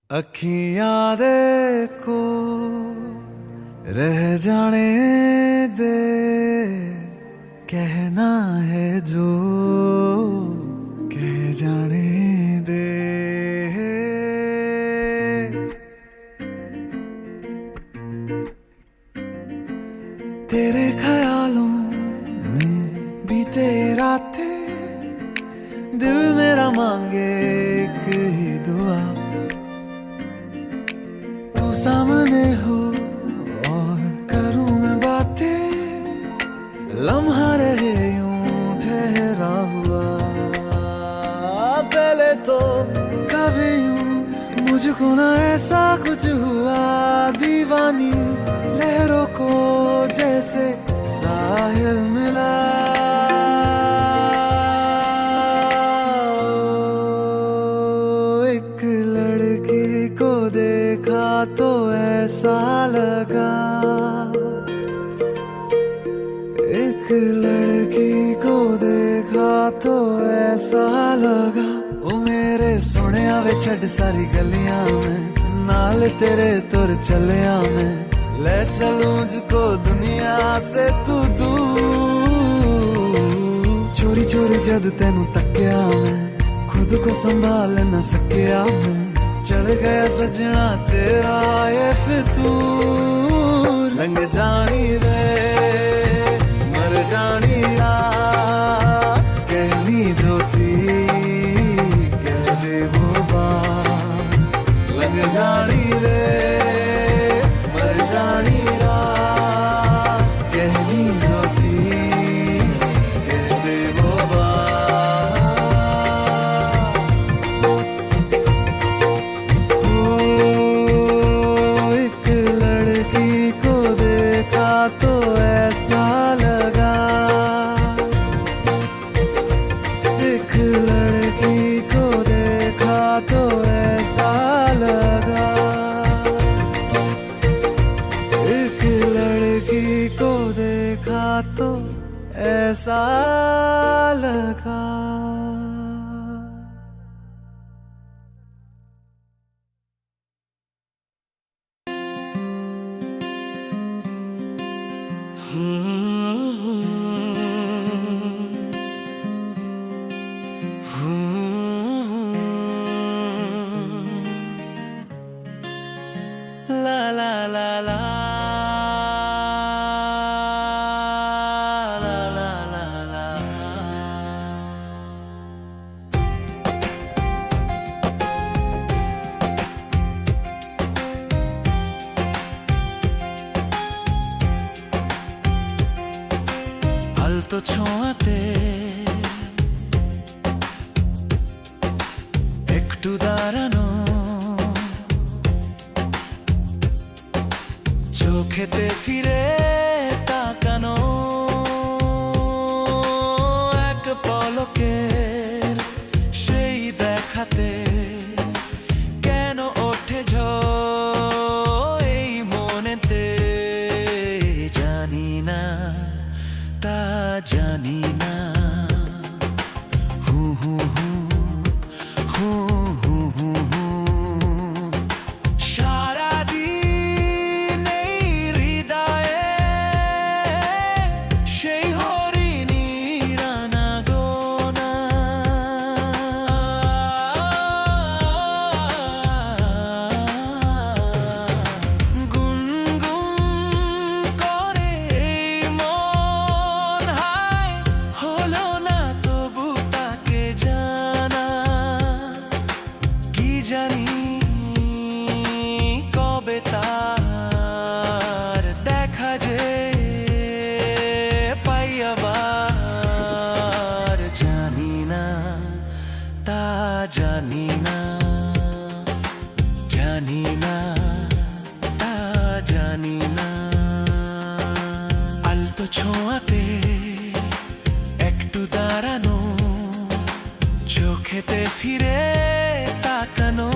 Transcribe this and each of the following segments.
अखियां देखो रह जाने दे, कहना है जो कह जाने दे। तेरे ख्यालों में बीते रातें, दिल मेरा मांगे एक ही दुआ, तू सामने हो और करूं मैं बातें, लम्हा रहे यूं ठहरा हुआ। पहले तो कभी यूं मुझको ना ऐसा कुछ हुआ, दीवानी लहरों को जैसे साहिल मिला। एक लड़की को देखा तो ऐसा लगा, एक लड़की को देखा तो ऐसा लगा। ओ मेरे सोहणिया वे छड़ सारी गलियां में, नाल तेरे तुर चलिया मैं, ले चलूं मुझको दुनिया से तू दूर। चोरी चोरी जद तेनू तक्या मैं, खुद को संभाल न सकिया मैं, चढ़ गया सजना तेरा ये फितूर। रंग जानी वे मर जानी रात, कहनी जो थी कह दे वो बात। लग जानी वे मर जानी रात, कहनी जो थी कह दे वो बात। एक लड़की को देखा तो ऐसा लगा, एक लड़की को देखा तो ऐसा लगा, एक लड़की को देखा तो ऐसा लगा। La la la la la la la la। আলতো ছোঁয়াতে একটু দাঁড়ানো, চোখেতে ফিরে তাকানো, এক পলকের সেই দেখাতে কেন ওঠে ঝড় এই মনেতে, জানি না তা জানি না। হু হু হু হু হু হু হু। সারাদিন এই হৃদয়ে সেই হরিণীর আনাগোনা, গুনগুন করে এই মন, হায় হলো না তবু তাকে জানা। কি জানি কবে তার দেখা যে পাই আবার, জানি না তা জানি না, জানি না তা জানি না। আলতো ছোঁয়াতে একটু দাঁড়ানো, চোখেতে ফিরে তাকানো,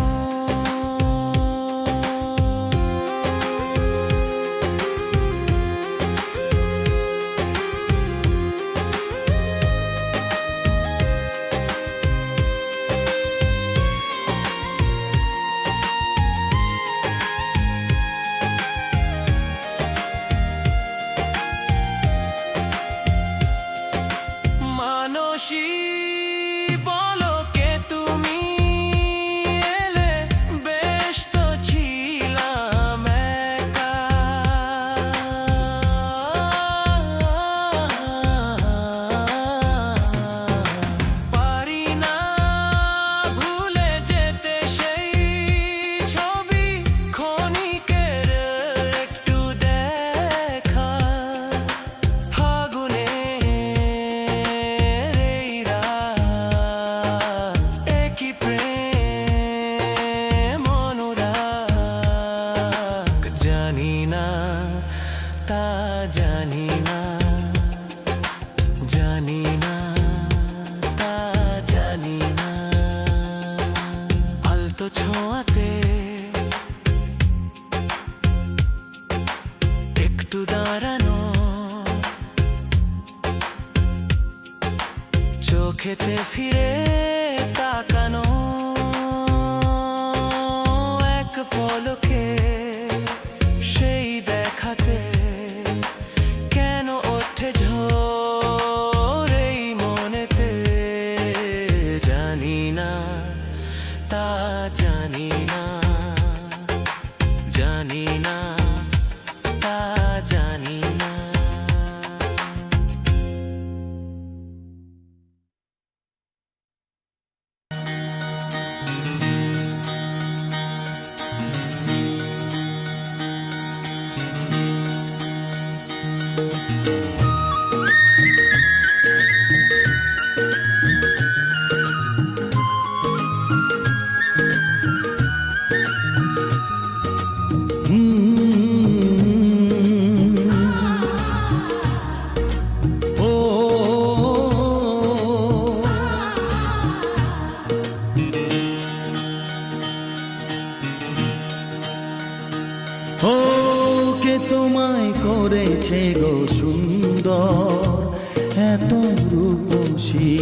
তা জানি না, জানি না, তা জানি না। ও কে তোমায় করেছে গো সুন্দর এত রূপসী,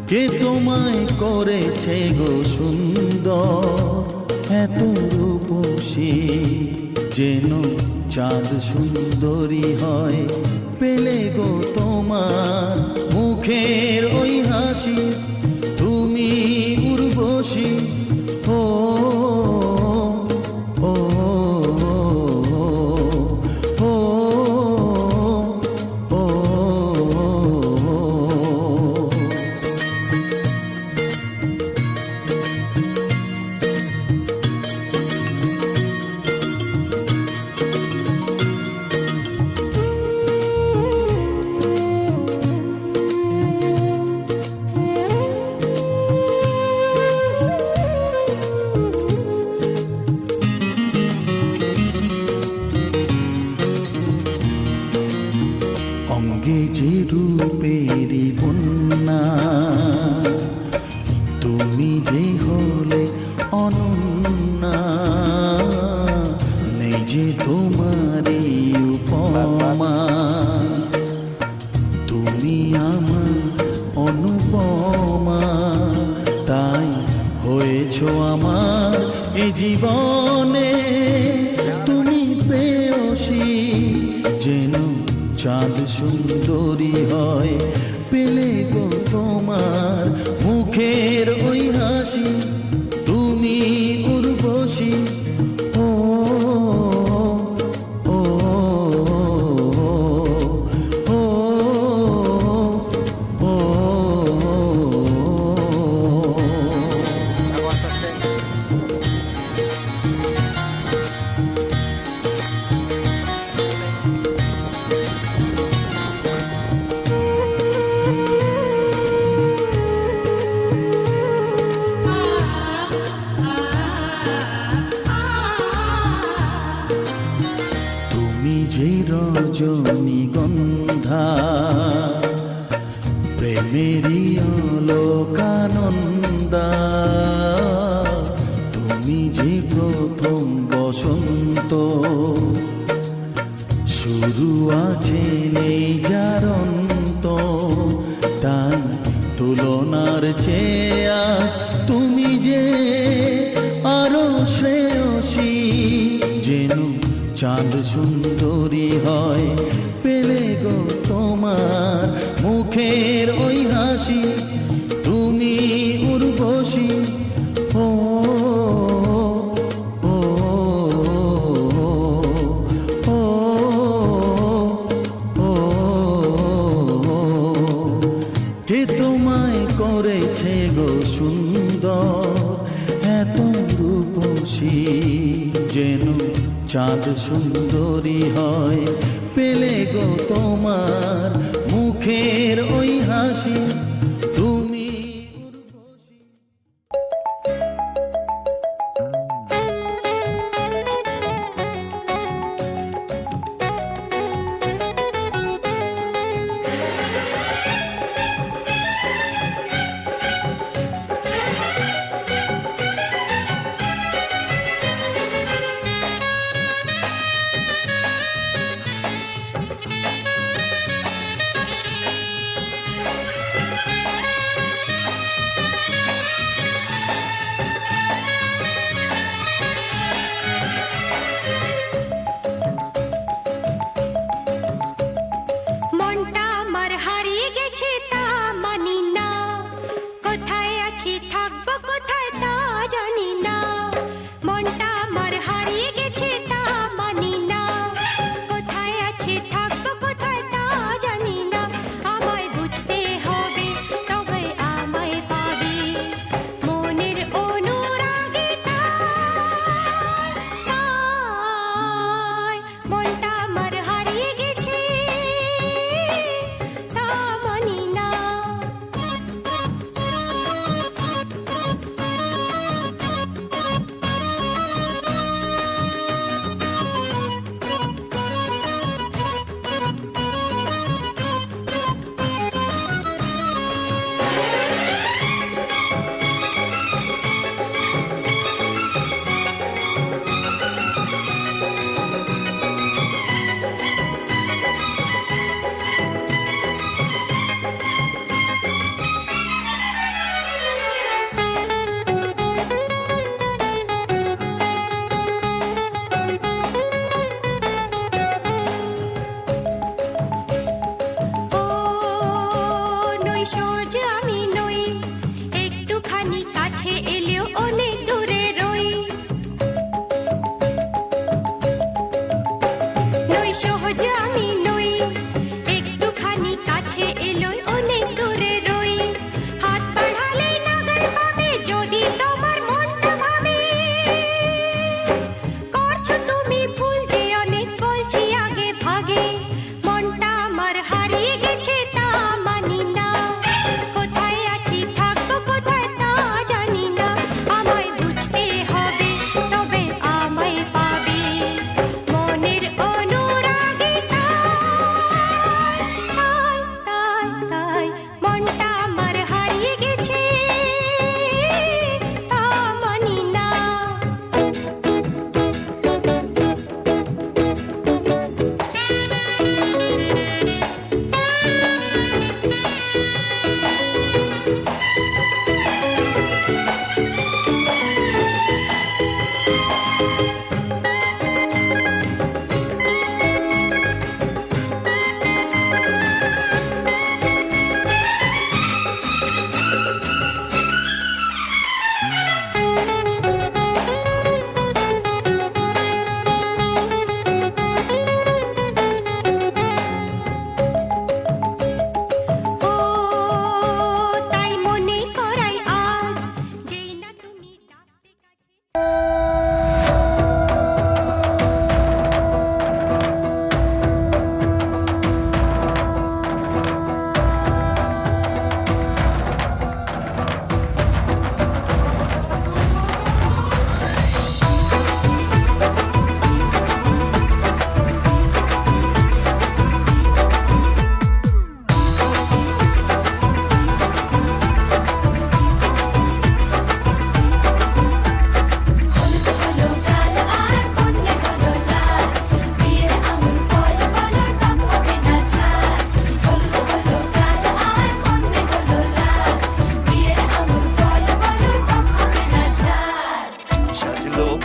কে তোমায় করেছে গো সুন্দর এত রূপসী, যেন চাঁদ সুন্দরী হয় পেলে গো তোমার মুখের ওই হাসি, তুমি উর্বশী। ও অঙ্গে যে রূপেরই বন্যা, তুমি যে হলে অনন্যা, নেই যে তোমারই উপমা, তুমি আমার অনুপমা, তাই হয়েছ আমার এ জীবনে তুমি প্রেয়সী, যেন চাঁদ সুন্দরী হয় পেলে গো তোমার মুখের ওই হাসি, তুমি উর্বশী। ও ও ও ও তুমি যে রজনীগন্ধা প্রেমেরই লোকানন্দা, তুমি যে প্রথম বসন্ত, শুরু আছে নেই যার অন্ত, তাই তুলনার চেয়া তুমি যে আরো শ্রেয়সী, যেন চাঁদ সুন্দরী হয় পেলে গো তোমার মুখের ওই হাসি, তুমি উর্বশী। ও ও ও ও কে তোমায় করেছে গো সুন্দর এত রূপসী, যেন চাঁদ সুন্দরী হয় পেলে গো তোমার মুখের ওই হাসি, তুমি উর্বশী।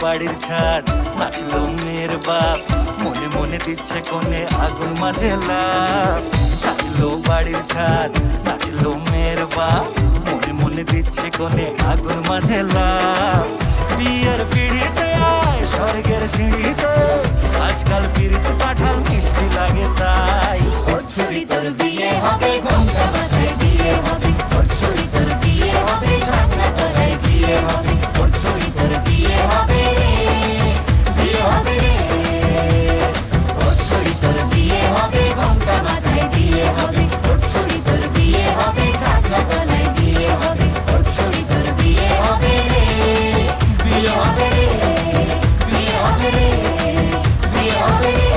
বাড়ির ছাদ, নাচলো মেয়ের বাপ, মনে মনে দিচ্ছে কোণে আগুন মাঝে লাভ। সাজলো বাড়ির ছাদ, নাচলো মেয়ের বাপ, মনে মনে দিচ্ছে কোণে আগুন মাঝে লাভ। বিয়ের পিড়িতে আয় স্বর্গের সিঁড়িতে, আজকাল পিড়িতে কাঁঠাল মিষ্টি লাগে তাই। ওর ছুরি তোর বিয়ে হবে, ঘোমটা মাথায় বিয়ে হবে, ওর ছুরি তোর বিয়ে হবে, ছাগনা তলায় বিয়ে হবে, ওর ছুরি তোর বিয়ে হবে রে, বিয়ে হবে রে। ওর ছুরি তোর বিয়ে হবে, ঘোমটা মাথায় বিয়ে হবে, ওর ছুরি তোর বিয়ে হবে, ছাগনা তলায় বিয়ে হবে, ওর ছুরি তোর বিয়ে হবে রে, বিয়ে হবে রে, বিয়ে হবে রে, বিয়ে হবে রে।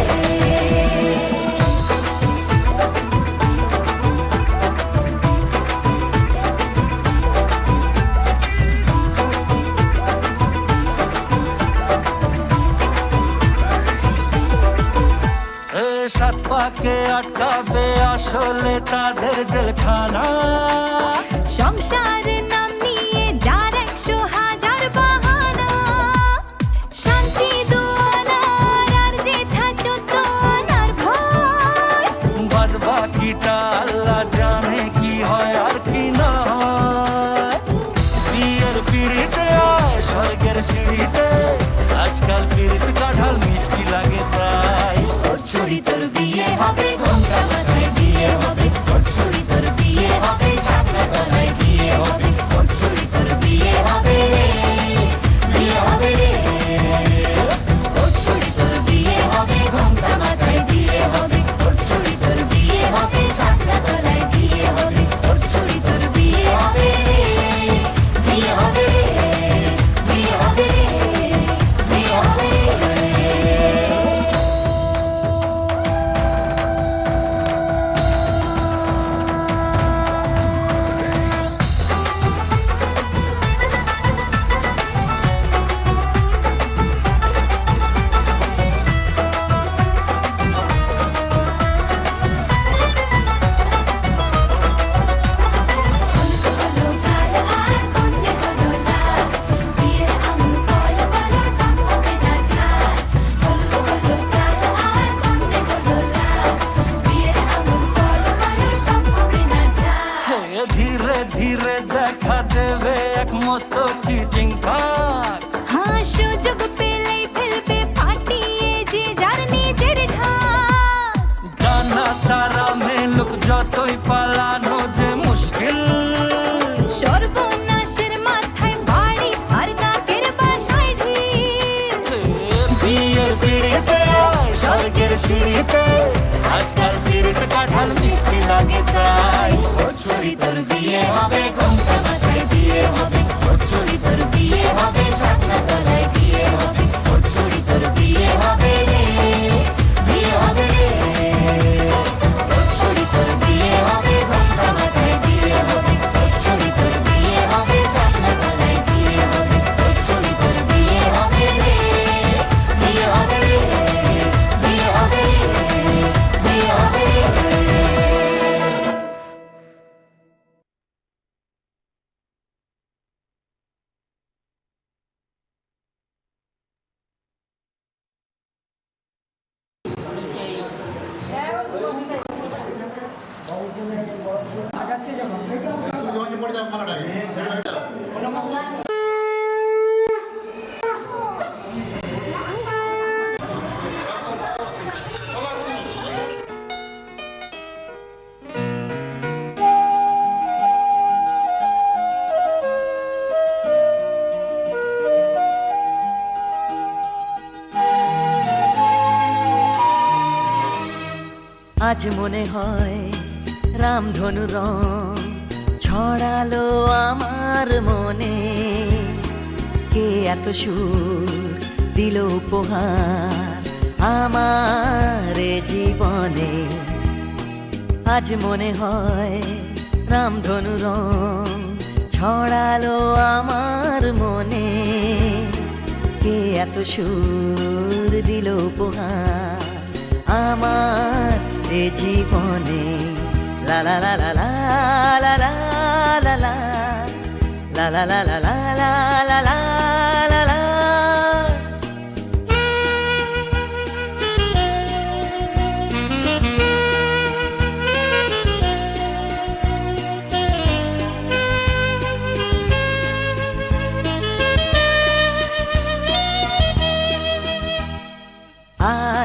সাত পাকে আটকাবে আসলে তাদের জেলখানা। সংসার নাম নিয়ে যার 100,000 বাহানা, শান্তি দুয়ানার আর জেঠা চোদ্দনার ভয়। বাদ বাকিটা আল্লাহ জানে কি হয় আর কি না হয়। বিয়ের পিড়িতে আয় স্বর্গের সিঁড়িতে, আজকাল পিড়িতে কাঁঠাল মিষ্টি লাগে তাই। ওর ছুরি তোর বিয়ে হবে, ঘোমটা মাথায় বিয়ে হবে, ওর ছুরি তোর বিয়ে হবে, ছাগনা তলায় বিয়ে হবে, ওর ছুরি তোর বিয়ে হবে রে, বিয়ে হবে রে। ওর ছুরি তোর বিয়ে হবে, ঘোমটা মাথায় বিয়ে হবে, ওর ছুরি তোর বিয়ে হবে, ছাগনা তলায় বিয়ে হবে, ওর ছুরি তোর বিয়ে হবে রে, বিয়ে হবে রে, বিয়ে হবে রে, বিয়ে হবে রে। হলো কাল আর কন্যে হলো লাল, বিয়ের আঙুর ফল বলো টক হবে না ঝাল। হলো কাল আর কন্যে হলো লাল, বিয়ের আঙুর ফল বলো টক হবে না ঝাল। ধীরে ধীরে দেখা দেবে এক মস্ত চিচিং খাক। হ্যাঁ, সুযোগ পেলেই ফেলবে ফাটিয়ে যে যার নিজের ঢাক। ডানা তারা মেলুক যতই পালানো যে মুশকিল। সর্বনাশের মাথায় বাড়ি আর নাকের বাসায় ঢিল। বিয়ের পিড়িতে আয় স্বর্গের সিঁড়িতে, আজকাল পিড়িতে কাঁঠাল মিষ্টি লাগে তাই। ওর ছুরি তোর বিয়ে হবে, ঘোমটা মাথায় বিয়ে হবে, ওর ছুরি তোর বিয়ে হবে, ছাগনা তলায় বিয়ে হবে, ওর ছুরি তোর বিয়ে হবে রে, বিয়ে হবে রে। ওর ছুরি তোর বিয়ে হবে, ঘোমটা মাথায় বিয়ে হবে, ওর ছুরি তোর বিয়ে হবে, ছাগনা তলায় বিয়ে হবে, ওর ছুরি তোর বিয়ে হবে রে, বিয়ে হবে রে, বিয়ে হবে রে, বিয়ে হবে রে। আজ মনে হয় রামধনু রং ছড়ালো আমার মনে, কে এত সুর দিল উপহার আমার এ জীবনে। আজ মনে হয় রামধনু রং ছড়ালো আমার মনে, কে এত সুর দিল উপহার আমার এ জীবনে। লা লা লা লা লা লা লা লা লা লা লা লা লা লা লা লা লা লা।